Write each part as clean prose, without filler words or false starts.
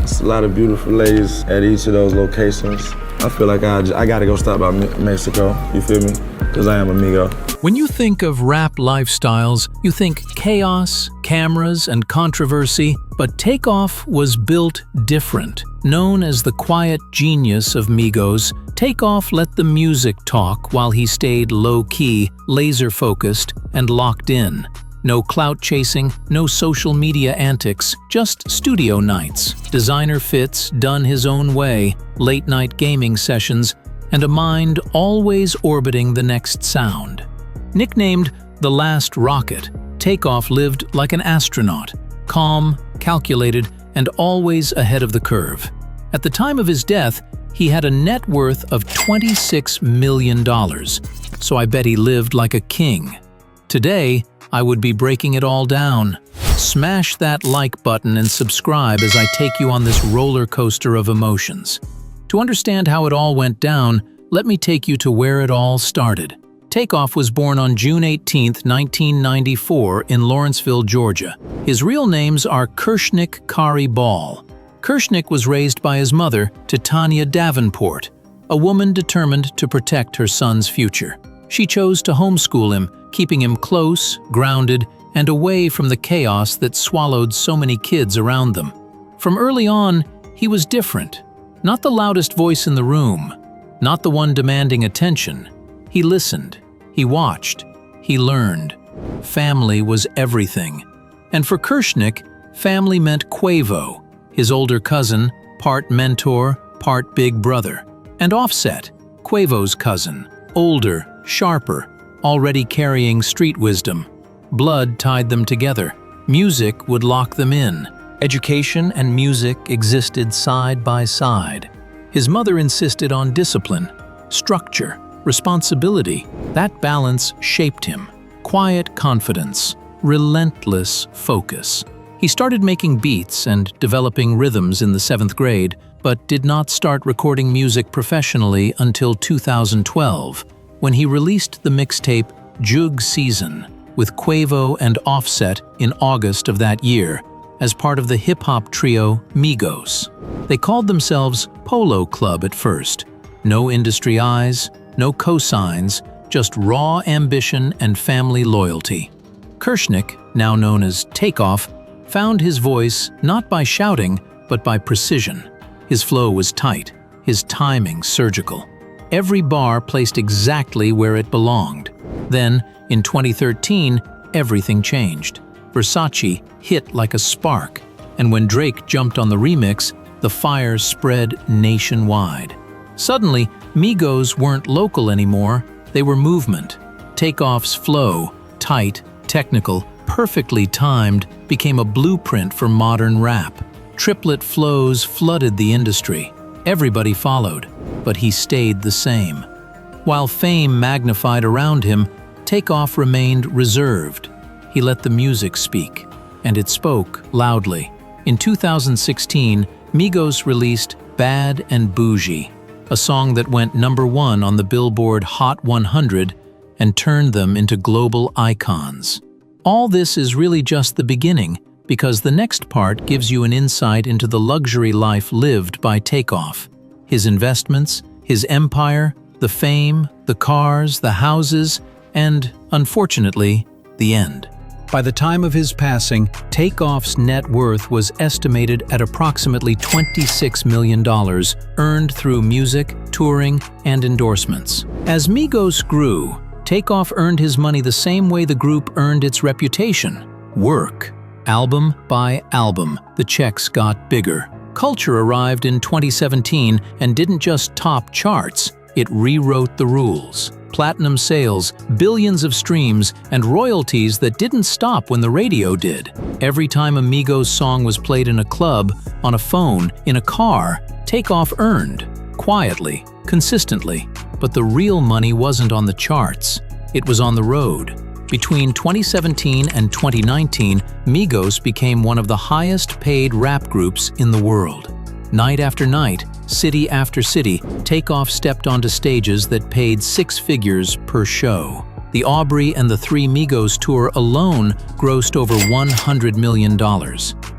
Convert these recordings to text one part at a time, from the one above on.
It's a lot of beautiful ladies at each of those locations. I feel like I gotta go stop by Mexico, you feel me? Because I am a Migo. When you think of rap lifestyles, you think chaos, cameras, and controversy, but Takeoff was built different. Known as the quiet genius of Migos, Takeoff let the music talk while he stayed low-key, laser-focused, and locked in. No clout chasing, no social media antics, just studio nights, designer fits done his own way, late-night gaming sessions, and a mind always orbiting the next sound. Nicknamed the Last Rocket, Takeoff lived like an astronaut, calm, calculated, and always ahead of the curve. At the time of his death, he had a net worth of $26 million, so I bet he lived like a king. Today, I would be breaking it all down. Smash that like button and subscribe as I take you on this roller coaster of emotions. To understand how it all went down, let me take you to where it all started. Takeoff was born on June 18, 1994 in Lawrenceville, Georgia. His real names are Kirshnik Kari Ball. Kirshnik was raised by his mother, Titania Davenport, a woman determined to protect her son's future. She chose to homeschool him, keeping him close, grounded, and away from the chaos that swallowed so many kids around them. From early on, he was different. Not the loudest voice in the room, not the one demanding attention. He listened, he watched, he learned. Family was everything. And for Kirshnik, family meant Quavo, his older cousin, part mentor, part big brother, and Offset, Quavo's cousin, older, sharper, already carrying street wisdom. Blood tied them together. Music would lock them in. Education and music existed side by side. His mother insisted on discipline, structure, responsibility. That balance shaped him. Quiet confidence, relentless focus. He started making beats and developing rhythms in the 7th grade, but did not start recording music professionally until 2012, when he released the mixtape Jug Season with Quavo and Offset in August of that year as part of the hip-hop trio Migos. They called themselves Polo Club at first. No industry eyes, no cosigns, just raw ambition and family loyalty. Kirshnik, now known as Takeoff, found his voice not by shouting, but by precision. His flow was tight, his timing surgical. Every bar placed exactly where it belonged. Then, in 2013, everything changed. Versace hit like a spark, and when Drake jumped on the remix, the fire spread nationwide. Suddenly, Migos weren't local anymore, they were movement. Takeoff's flow, tight, technical, perfectly timed, became a blueprint for modern rap. Triplet flows flooded the industry. Everybody followed, but he stayed the same. While fame magnified around him, Takeoff remained reserved. He let the music speak, and it spoke loudly. In 2016, Migos released Bad and Boujee, a song that went #1 on the Billboard Hot 100 and turned them into global icons. All this is really just the beginning, because the next part gives you an insight into the luxury life lived by Takeoff. His investments, his empire, the fame, the cars, the houses, and, unfortunately, the end. By the time of his passing, Takeoff's net worth was estimated at approximately $26 million, earned through music, touring, and endorsements. As Migos grew, Takeoff earned his money the same way the group earned its reputation: work. Album by album, the checks got bigger. Culture arrived in 2017 and didn't just top charts, it rewrote the rules. Platinum sales, billions of streams, and royalties that didn't stop when the radio did. Every time a Migos song was played in a club, on a phone, in a car, Takeoff earned. Quietly, consistently. But the real money wasn't on the charts. It was on the road. Between 2017 and 2019, Migos became one of the highest-paid rap groups in the world. Night after night, city after city, Takeoff stepped onto stages that paid 6 figures per show. The Aubrey and the Three Migos tour alone grossed over $100 million.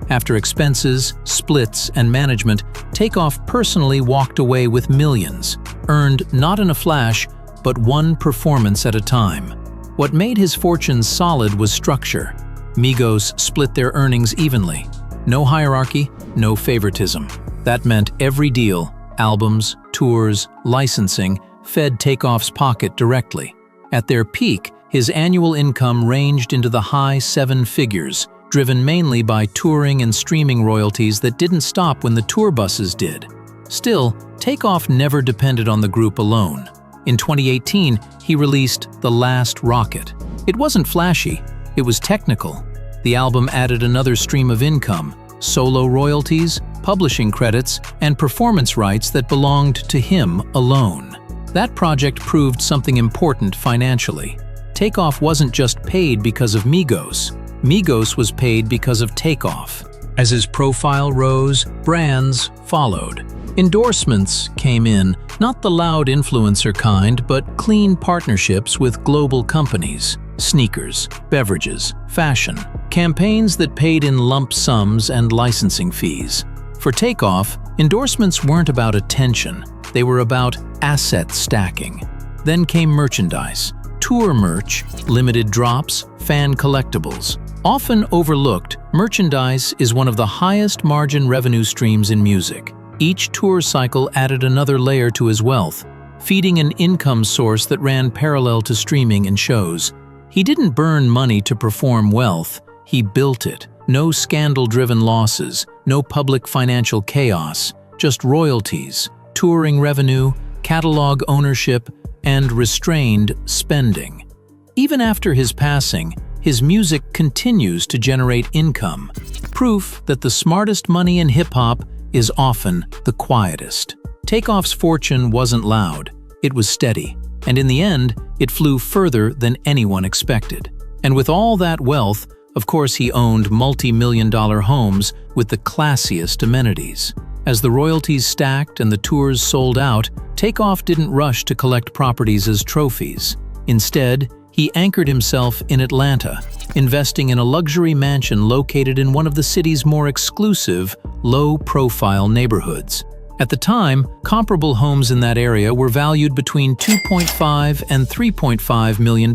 After expenses, splits, and management, Takeoff personally walked away with millions, earned not in a flash, but one performance at a time. What made his fortune solid was structure. Migos split their earnings evenly. No hierarchy, no favoritism. That meant every deal, albums, tours, licensing, fed Takeoff's pocket directly. At their peak, his annual income ranged into the high seven figures, driven mainly by touring and streaming royalties that didn't stop when the tour buses did. Still, Takeoff never depended on the group alone. In 2018, he released The Last Rocket. It wasn't flashy, it was technical. The album added another stream of income, solo royalties, publishing credits, and performance rights that belonged to him alone. That project proved something important financially. Takeoff wasn't just paid because of Migos. Migos was paid because of Takeoff. As his profile rose, brands followed. Endorsements came in, not the loud influencer kind, but clean partnerships with global companies. Sneakers, beverages, fashion. Campaigns that paid in lump sums and licensing fees. For Takeoff, endorsements weren't about attention. They were about asset stacking. Then came merchandise. Tour merch, limited drops, fan collectibles. Often overlooked, merchandise is one of the highest margin revenue streams in music. Each tour cycle added another layer to his wealth, feeding an income source that ran parallel to streaming and shows. He didn't burn money to perform wealth, he built it. No scandal-driven losses, no public financial chaos, just royalties, touring revenue, catalog ownership, and restrained spending. Even after his passing, his music continues to generate income, proof that the smartest money in hip-hop is often the quietest. Takeoff's fortune wasn't loud, it was steady, and in the end, it flew further than anyone expected. And with all that wealth, of course he owned multi-million-dollar homes with the classiest amenities. As the royalties stacked and the tours sold out, Takeoff didn't rush to collect properties as trophies. Instead, he anchored himself in Atlanta, investing in a luxury mansion located in one of the city's more exclusive, low-profile neighborhoods. At the time, comparable homes in that area were valued between $2.5 and $3.5 million,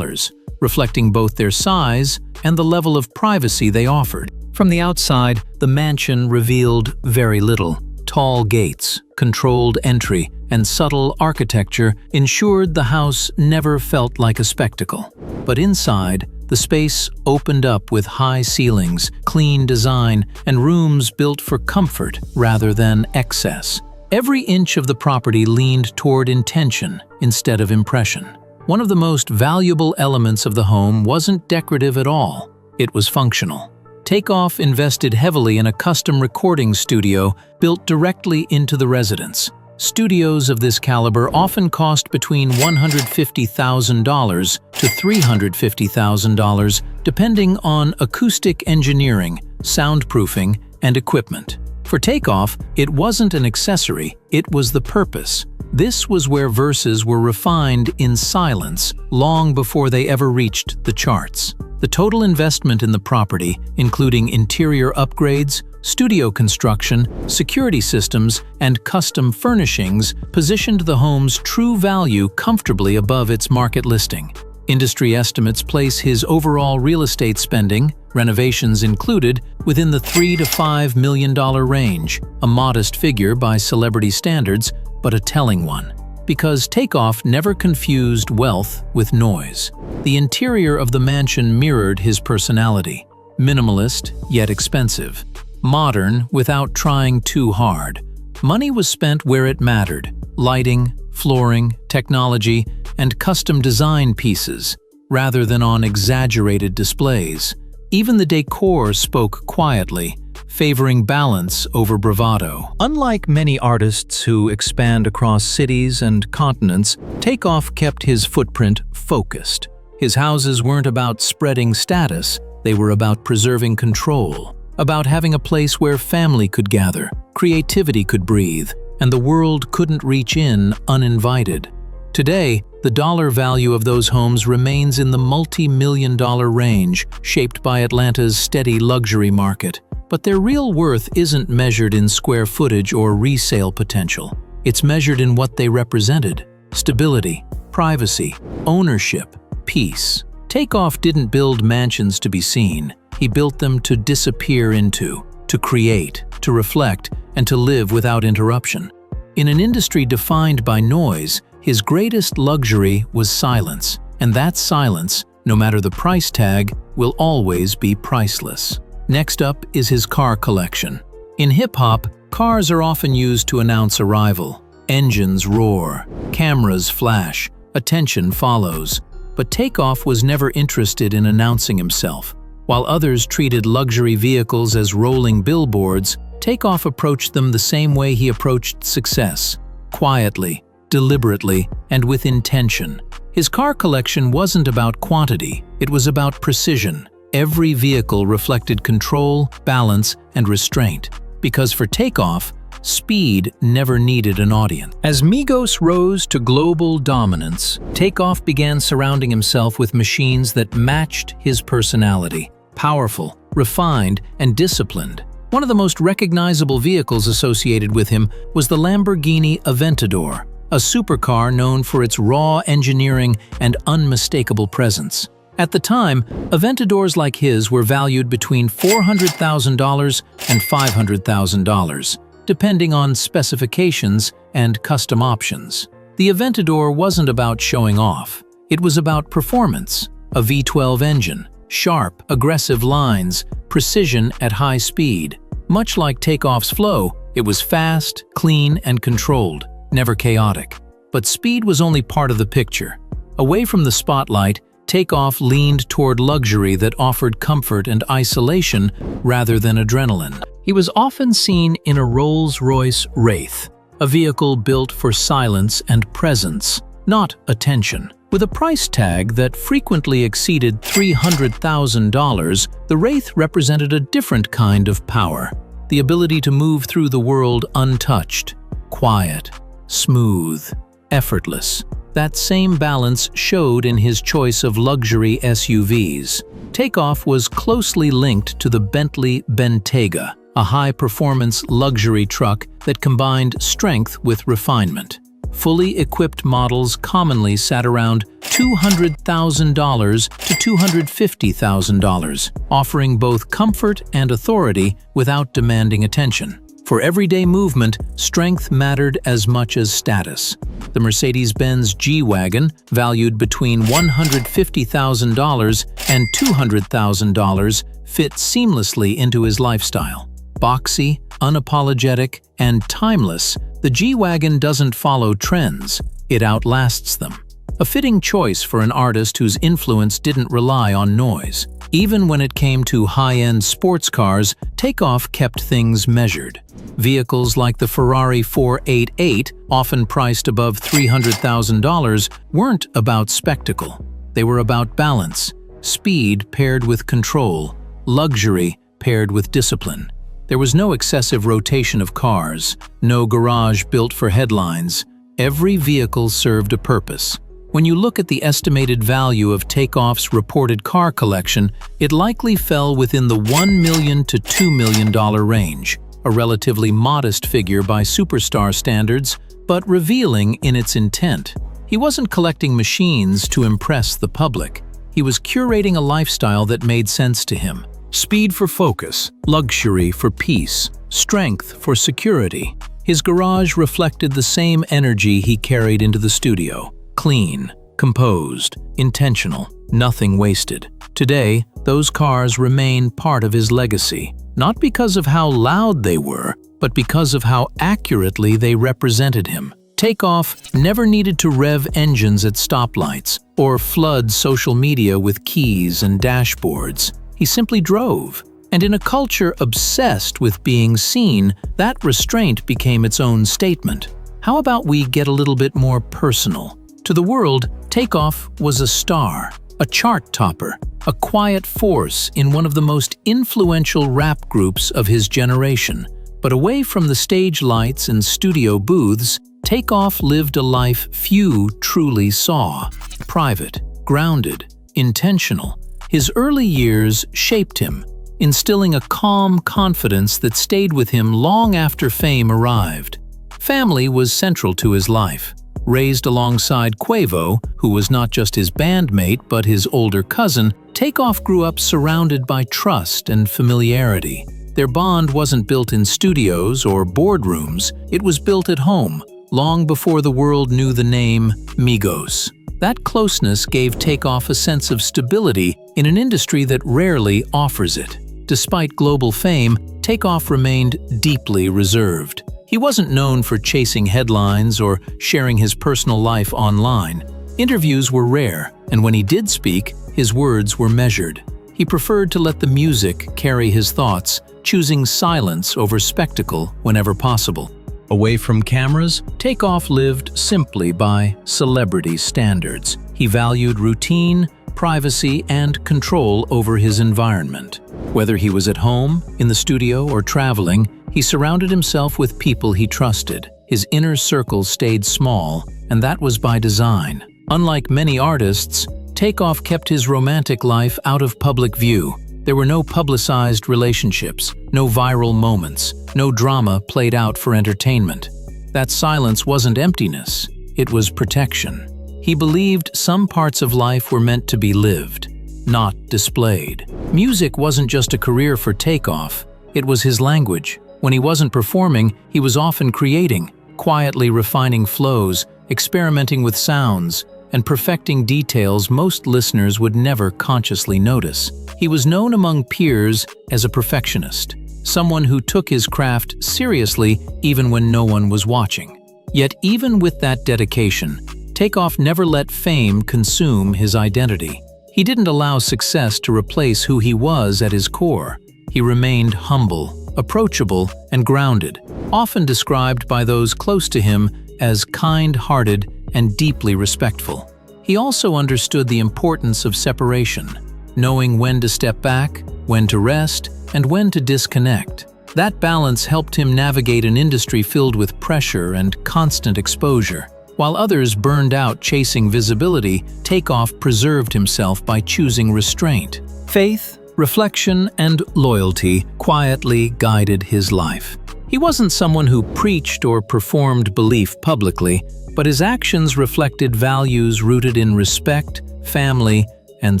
reflecting both their size and the level of privacy they offered. From the outside, the mansion revealed very little. Tall gates, controlled entry, and subtle architecture ensured the house never felt like a spectacle. But inside, the space opened up with high ceilings, clean design, and rooms built for comfort rather than excess. Every inch of the property leaned toward intention instead of impression. One of the most valuable elements of the home wasn't decorative at all, it was functional. Takeoff invested heavily in a custom recording studio built directly into the residence. Studios of this caliber often cost between $150,000 to $350,000, depending on acoustic engineering, soundproofing, and equipment. For Takeoff, it wasn't an accessory, it was the purpose. This was where verses were refined in silence long before they ever reached the charts. The total investment in the property, including interior upgrades, studio construction, security systems, and custom furnishings, positioned the home's true value comfortably above its market listing. Industry estimates place his overall real estate spending, renovations included, within the $3 to $5 million range, a modest figure by celebrity standards, but a telling one. Because Takeoff never confused wealth with noise. The interior of the mansion mirrored his personality. Minimalist, yet expensive. Modern, without trying too hard. Money was spent where it mattered. Lighting, flooring, technology, and custom design pieces, rather than on exaggerated displays. Even the decor spoke quietly, favoring balance over bravado. Unlike many artists who expand across cities and continents, Takeoff kept his footprint focused. His houses weren't about spreading status, they were about preserving control, about having a place where family could gather, creativity could breathe, and the world couldn't reach in uninvited. Today, the dollar value of those homes remains in the multi-million-dollar range, shaped by Atlanta's steady luxury market. But their real worth isn't measured in square footage or resale potential. It's measured in what they represented: stability, privacy, ownership, peace. Takeoff didn't build mansions to be seen. He built them to disappear into, to create, to reflect, and to live without interruption. In an industry defined by noise, his greatest luxury was silence, and that silence, no matter the price tag, will always be priceless. Next up is his car collection. In hip-hop, cars are often used to announce arrival. Engines roar, cameras flash, attention follows. But Takeoff was never interested in announcing himself. While others treated luxury vehicles as rolling billboards, Takeoff approached them the same way he approached success: quietly, deliberately, and with intention. His car collection wasn't about quantity, it was about precision. Every vehicle reflected control, balance, and restraint. Because for Takeoff, speed never needed an audience. As Migos rose to global dominance, Takeoff began surrounding himself with machines that matched his personality: powerful, refined, and disciplined. One of the most recognizable vehicles associated with him was the Lamborghini Aventador, a supercar known for its raw engineering and unmistakable presence. At the time, Aventadors like his were valued between $400,000 and $500,000, depending on specifications and custom options. The Aventador wasn't about showing off. It was about performance: a V12 engine, sharp, aggressive lines, precision at high speed. Much like Takeoff's flow, it was fast, clean, and controlled, never chaotic. But speed was only part of the picture. Away from the spotlight, Takeoff leaned toward luxury that offered comfort and isolation rather than adrenaline. He was often seen in a Rolls-Royce Wraith, a vehicle built for silence and presence, not attention. With a price tag that frequently exceeded $300,000, the Wraith represented a different kind of power: the ability to move through the world untouched, quiet, smooth, effortless. That same balance showed in his choice of luxury SUVs. Takeoff was closely linked to the Bentley Bentayga, a high-performance luxury truck that combined strength with refinement. Fully equipped models commonly sat around $200,000 to $250,000, offering both comfort and authority without demanding attention. For everyday movement, strength mattered as much as status. The Mercedes-Benz G-Wagon, valued between $150,000 and $200,000, fit seamlessly into his lifestyle. Boxy, unapologetic, and timeless, the G-Wagon doesn't follow trends, it outlasts them. A fitting choice for an artist whose influence didn't rely on noise. Even when it came to high-end sports cars, Takeoff kept things measured. Vehicles like the Ferrari 488, often priced above $300,000, weren't about spectacle. They were about balance, speed paired with control, luxury paired with discipline. There was no excessive rotation of cars, no garage built for headlines. Every vehicle served a purpose. When you look at the estimated value of Takeoff's reported car collection, it likely fell within the $1 million to $2 million range, a relatively modest figure by superstar standards, but revealing in its intent. He wasn't collecting machines to impress the public. He was curating a lifestyle that made sense to him. Speed for focus, luxury for peace, strength for security. His garage reflected the same energy he carried into the studio. Clean, composed, intentional, nothing wasted. Today, those cars remain part of his legacy, not because of how loud they were, but because of how accurately they represented him. Takeoff never needed to rev engines at stoplights or flood social media with keys and dashboards. He simply drove. And in a culture obsessed with being seen, that restraint became its own statement. How about we get a little bit more personal? To the world, Takeoff was a star, a chart topper, a quiet force in one of the most influential rap groups of his generation. But away from the stage lights and studio booths, Takeoff lived a life few truly saw. Private, grounded, intentional. His early years shaped him, instilling a calm confidence that stayed with him long after fame arrived. Family was central to his life. Raised alongside Quavo, who was not just his bandmate but his older cousin, Takeoff grew up surrounded by trust and familiarity. Their bond wasn't built in studios or boardrooms, it was built at home, long before the world knew the name Migos. That closeness gave Takeoff a sense of stability in an industry that rarely offers it. Despite global fame, Takeoff remained deeply reserved. He wasn't known for chasing headlines or sharing his personal life online. Interviews were rare, and when he did speak, his words were measured. He preferred to let the music carry his thoughts, choosing silence over spectacle whenever possible. Away from cameras, Takeoff lived simply by celebrity standards. He valued routine, privacy, and control over his environment. Whether he was at home, in the studio, or traveling, he surrounded himself with people he trusted. His inner circle stayed small, and that was by design. Unlike many artists, Takeoff kept his romantic life out of public view. There were no publicized relationships, no viral moments, no drama played out for entertainment. That silence wasn't emptiness, it was protection. He believed some parts of life were meant to be lived, not displayed. Music wasn't just a career for Takeoff, it was his language. When he wasn't performing, he was often creating, quietly refining flows, experimenting with sounds, and perfecting details most listeners would never consciously notice. He was known among peers as a perfectionist, someone who took his craft seriously even when no one was watching. Yet even with that dedication, Takeoff never let fame consume his identity. He didn't allow success to replace who he was at his core. He remained humble, approachable, and grounded, often described by those close to him as kind-hearted and deeply respectful. He also understood the importance of separation, knowing when to step back, when to rest, and when to disconnect. That balance helped him navigate an industry filled with pressure and constant exposure. While others burned out chasing visibility, Takeoff preserved himself by choosing restraint. Faith, reflection, and loyalty quietly guided his life. He wasn't someone who preached or performed belief publicly, but his actions reflected values rooted in respect, family, and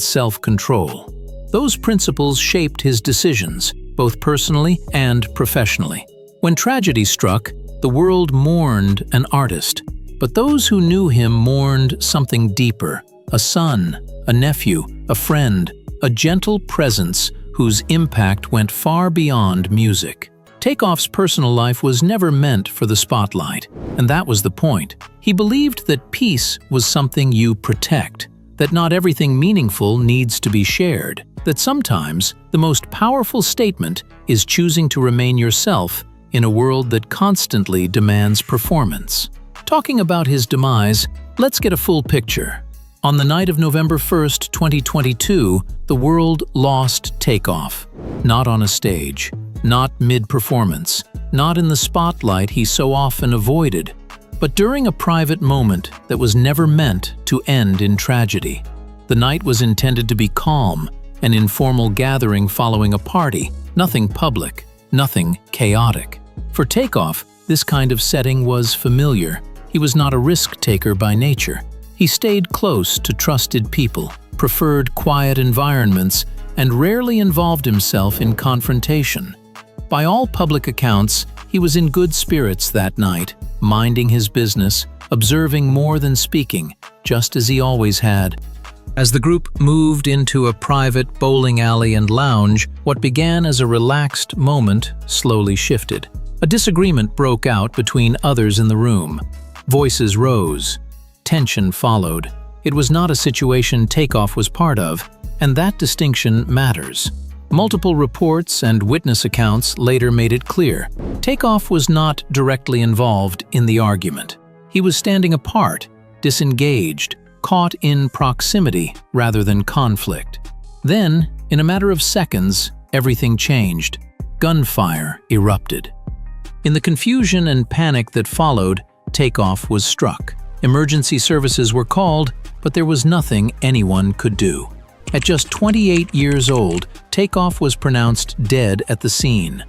self-control. Those principles shaped his decisions, both personally and professionally. When tragedy struck, the world mourned an artist, but those who knew him mourned something deeper: a son, a nephew, a friend, a gentle presence whose impact went far beyond music. Takeoff's personal life was never meant for the spotlight, and that was the point. He believed that peace was something you protect, that not everything meaningful needs to be shared, that sometimes the most powerful statement is choosing to remain yourself in a world that constantly demands performance. Talking about his demise, let's get a full picture. On the night of November 1st, 2022, the world lost Takeoff. Not on a stage, not mid-performance, not in the spotlight he so often avoided, but during a private moment that was never meant to end in tragedy. The night was intended to be calm, an informal gathering following a party, nothing public, nothing chaotic. For Takeoff, this kind of setting was familiar. He was not a risk-taker by nature. He stayed close to trusted people, preferred quiet environments, and rarely involved himself in confrontation. By all public accounts, he was in good spirits that night, minding his business, observing more than speaking, just as he always had. As the group moved into a private bowling alley and lounge, what began as a relaxed moment slowly shifted. A disagreement broke out between others in the room. Voices rose. Tension followed. It was not a situation Takeoff was part of, and that distinction matters. Multiple reports and witness accounts later made it clear. Takeoff was not directly involved in the argument. He was standing apart, disengaged, caught in proximity rather than conflict. Then, in a matter of seconds, everything changed. Gunfire erupted. In the confusion and panic that followed, Takeoff was struck. Emergency services were called, but there was nothing anyone could do. At just 28 years old, Takeoff was pronounced dead at the scene.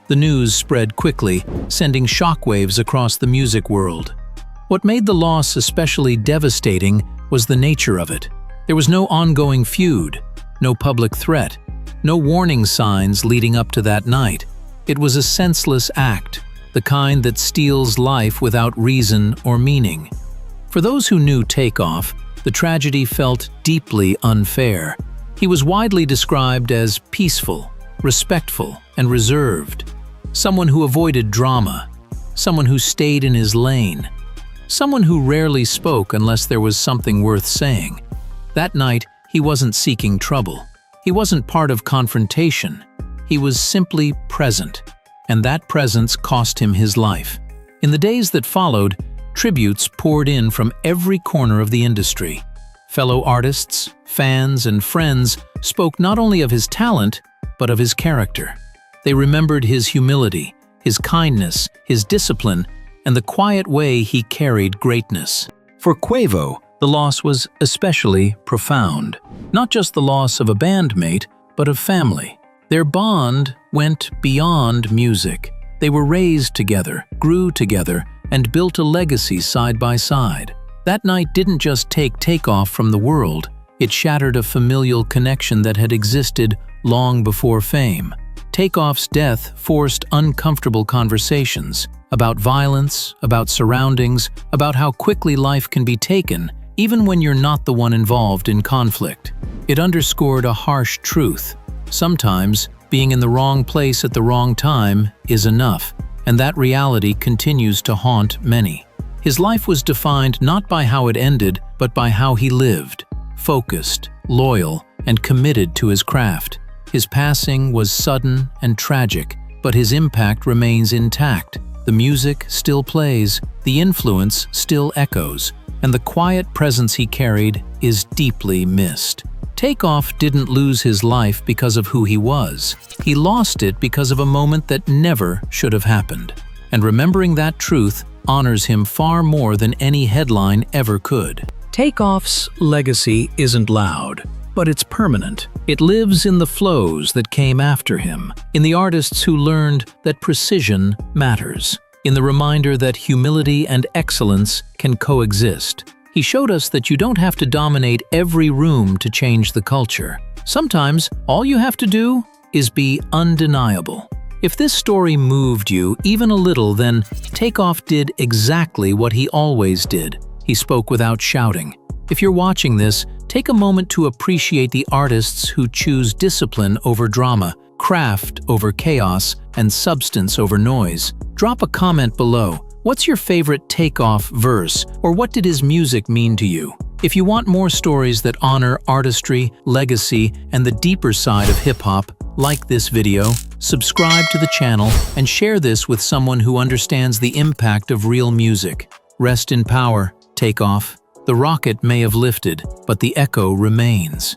The news spread quickly, sending shockwaves across the music world. What made the loss especially devastating was the nature of it. There was no ongoing feud, no public threat, no warning signs leading up to that night. It was a senseless act, the kind that steals life without reason or meaning. For those who knew Takeoff, the tragedy felt deeply unfair. He was widely described as peaceful, respectful, and reserved. Someone who avoided drama, someone who stayed in his lane, someone who rarely spoke unless there was something worth saying. That night, he wasn't seeking trouble. He wasn't part of confrontation. He was simply present, and that presence cost him his life. In the days that followed, tributes poured in from every corner of the industry. Fellow artists, fans, and friends spoke not only of his talent, but of his character. They remembered his humility, his kindness, his discipline, and the quiet way he carried greatness. For Quavo, the loss was especially profound. Not just the loss of a bandmate, but of family. Their bond went beyond music. They were raised together, grew together, and built a legacy side by side. That night didn't just take Takeoff from the world, it shattered a familial connection that had existed long before fame. Takeoff's death forced uncomfortable conversations about violence, about surroundings, about how quickly life can be taken, even when you're not the one involved in conflict. It underscored a harsh truth. Sometimes, being in the wrong place at the wrong time is enough, and that reality continues to haunt many. His life was defined not by how it ended, but by how he lived, focused, loyal, and committed to his craft. His passing was sudden and tragic, but his impact remains intact. The music still plays, the influence still echoes, and the quiet presence he carried is deeply missed. Takeoff didn't lose his life because of who he was. He lost it because of a moment that never should have happened. And remembering that truth honors him far more than any headline ever could. Takeoff's legacy isn't loud, but it's permanent. It lives in the flows that came after him, in the artists who learned that precision matters, in the reminder that humility and excellence can coexist. He showed us that you don't have to dominate every room to change the culture. Sometimes, all you have to do is be undeniable. If this story moved you even a little, then Takeoff did exactly what he always did. He spoke without shouting. If you're watching this, take a moment to appreciate the artists who choose discipline over drama, craft over chaos, and substance over noise. Drop a comment below. What's your favorite Takeoff verse, or what did his music mean to you? If you want more stories that honor artistry, legacy, and the deeper side of hip-hop, like this video, subscribe to the channel, and share this with someone who understands the impact of real music. Rest in power, Takeoff. The rocket may have lifted, but the echo remains.